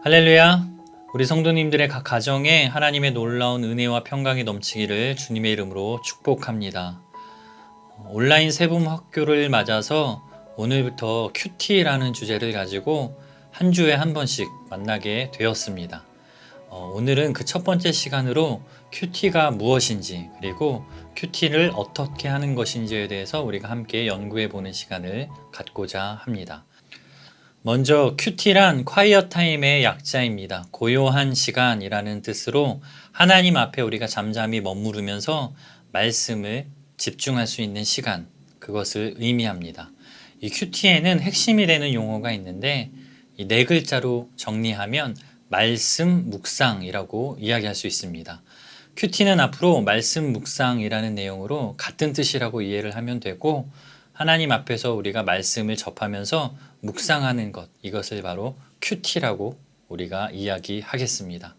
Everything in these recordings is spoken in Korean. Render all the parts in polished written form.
할렐루야! 우리 성도님들의 각 가정에 하나님의 놀라운 은혜와 평강이 넘치기를 주님의 이름으로 축복합니다. 온라인 세վում 학교를 맞아서 오늘부터 큐티라는 주제를 가지고 한 주에 한 번씩 만나게 되었습니다. 오늘은 그 첫 번째 시간으로 큐티가 무엇인지 그리고 큐티를 어떻게 하는 것인지에 대해서 우리가 함께 연구해 보는 시간을 갖고자 합니다. 먼저 큐티란 quiet time의 약자입니다. 고요한 시간이라는 뜻으로 하나님 앞에 우리가 잠잠히 머무르면서 말씀을 집중할 수 있는 시간, 그것을 의미합니다. 이 큐티에는 핵심이 되는 용어가 있는데 이 네 글자로 정리하면 말씀 묵상이라고 이야기할 수 있습니다. 큐티는 앞으로 말씀 묵상이라는 내용으로 같은 뜻이라고 이해를 하면 되고, 하나님 앞에서 우리가 말씀을 접하면서 묵상하는 것, 이것을 바로 큐티라고 우리가 이야기하겠습니다.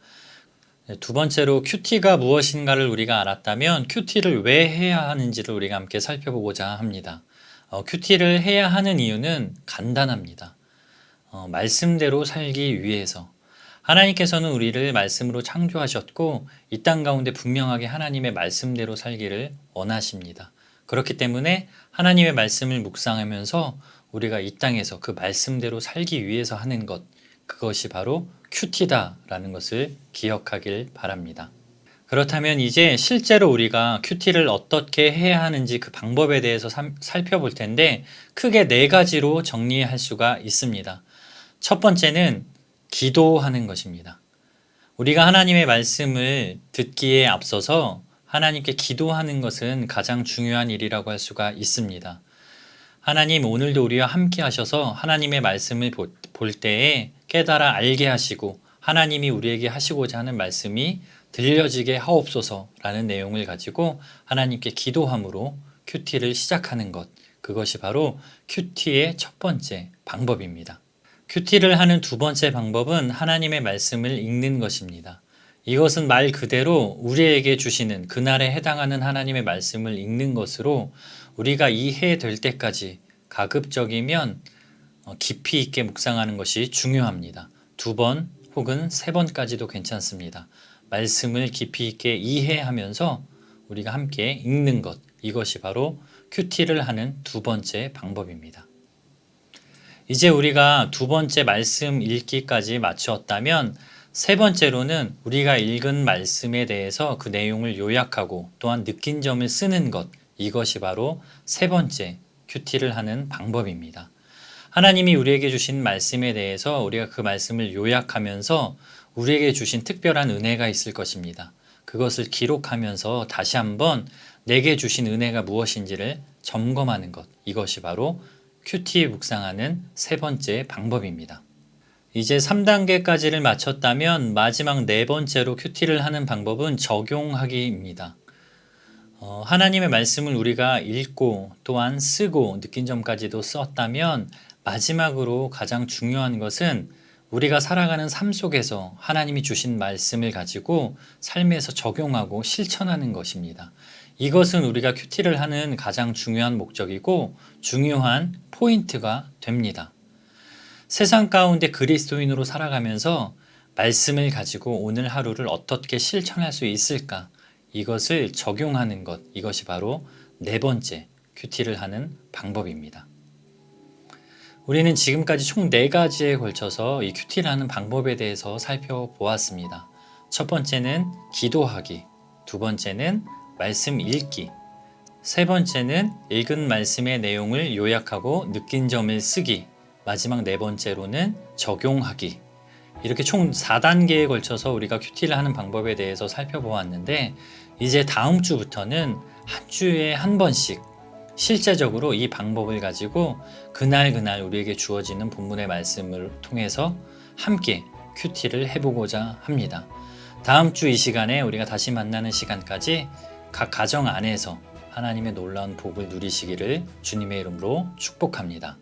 두 번째로 큐티가 무엇인가를 우리가 알았다면 큐티를 왜 해야 하는지를 우리가 함께 살펴보고자 합니다. 큐티를 해야 하는 이유는 간단합니다. 말씀대로 살기 위해서. 하나님께서는 우리를 말씀으로 창조하셨고 이 땅 가운데 분명하게 하나님의 말씀대로 살기를 원하십니다. 그렇기 때문에 하나님의 말씀을 묵상하면서 우리가 이 땅에서 그 말씀대로 살기 위해서 하는 것, 그것이 바로 큐티다라는 것을 기억하길 바랍니다. 그렇다면 이제 실제로 우리가 큐티를 어떻게 해야 하는지 그 방법에 대해서 살펴볼 텐데 크게 네 가지로 정리할 수가 있습니다. 첫 번째는 기도하는 것입니다. 우리가 하나님의 말씀을 듣기에 앞서서 하나님께 기도하는 것은 가장 중요한 일이라고 할 수가 있습니다. 하나님, 오늘도 우리와 함께 하셔서 하나님의 말씀을 볼 때에 깨달아 알게 하시고 하나님이 우리에게 하시고자 하는 말씀이 들려지게 하옵소서라는 내용을 가지고 하나님께 기도함으로 큐티를 시작하는 것, 그것이 바로 큐티의 첫 번째 방법입니다. 큐티를 하는 두 번째 방법은 하나님의 말씀을 읽는 것입니다. 이것은 말 그대로 우리에게 주시는 그날에 해당하는 하나님의 말씀을 읽는 것으로 우리가 이해될 때까지 가급적이면 깊이 있게 묵상하는 것이 중요합니다. 2번 혹은 3번까지도 괜찮습니다. 말씀을 깊이 있게 이해하면서 우리가 함께 읽는 것, 이것이 바로 큐티를 하는 두 번째 방법입니다. 이제 우리가 두 번째 말씀 읽기까지 마쳤다면 세 번째로는 우리가 읽은 말씀에 대해서 그 내용을 요약하고 또한 느낀 점을 쓰는 것, 이것이 바로 세 번째 큐티를 하는 방법입니다. 하나님이 우리에게 주신 말씀에 대해서 우리가 그 말씀을 요약하면서 우리에게 주신 특별한 은혜가 있을 것입니다. 그것을 기록하면서 다시 한번 내게 주신 은혜가 무엇인지를 점검하는 것, 이것이 바로 큐티 묵상하는 세 번째 방법입니다. 이제 3단계까지를 마쳤다면 마지막 네 번째로 큐티를 하는 방법은 적용하기입니다. 하나님의 말씀을 우리가 읽고 또한 쓰고 느낀 점까지도 썼다면 마지막으로 가장 중요한 것은 우리가 살아가는 삶 속에서 하나님이 주신 말씀을 가지고 삶에서 적용하고 실천하는 것입니다. 이것은 우리가 큐티를 하는 가장 중요한 목적이고 중요한 포인트가 됩니다. 세상 가운데 그리스도인으로 살아가면서 말씀을 가지고 오늘 하루를 어떻게 실천할 수 있을까? 이것을 적용하는 것, 이것이 바로 네 번째 큐티를 하는 방법입니다. 우리는 지금까지 총 4가지에 걸쳐서 이 큐티를 하는 방법에 대해서 살펴보았습니다. 첫 번째는 기도하기, 두 번째는 말씀 읽기, 세 번째는 읽은 말씀의 내용을 요약하고 느낀 점을 쓰기, 마지막 네 번째로는 적용하기. 이렇게 총 4단계에 걸쳐서 우리가 큐티를 하는 방법에 대해서 살펴보았는데 이제 다음 주부터는 한 주에 한 번씩 실제적으로 이 방법을 가지고 그날 우리에게 주어지는 본문의 말씀을 통해서 함께 큐티를 해보고자 합니다. 다음 주 이 시간에 우리가 다시 만나는 시간까지 각 가정 안에서 하나님의 놀라운 복을 누리시기를 주님의 이름으로 축복합니다.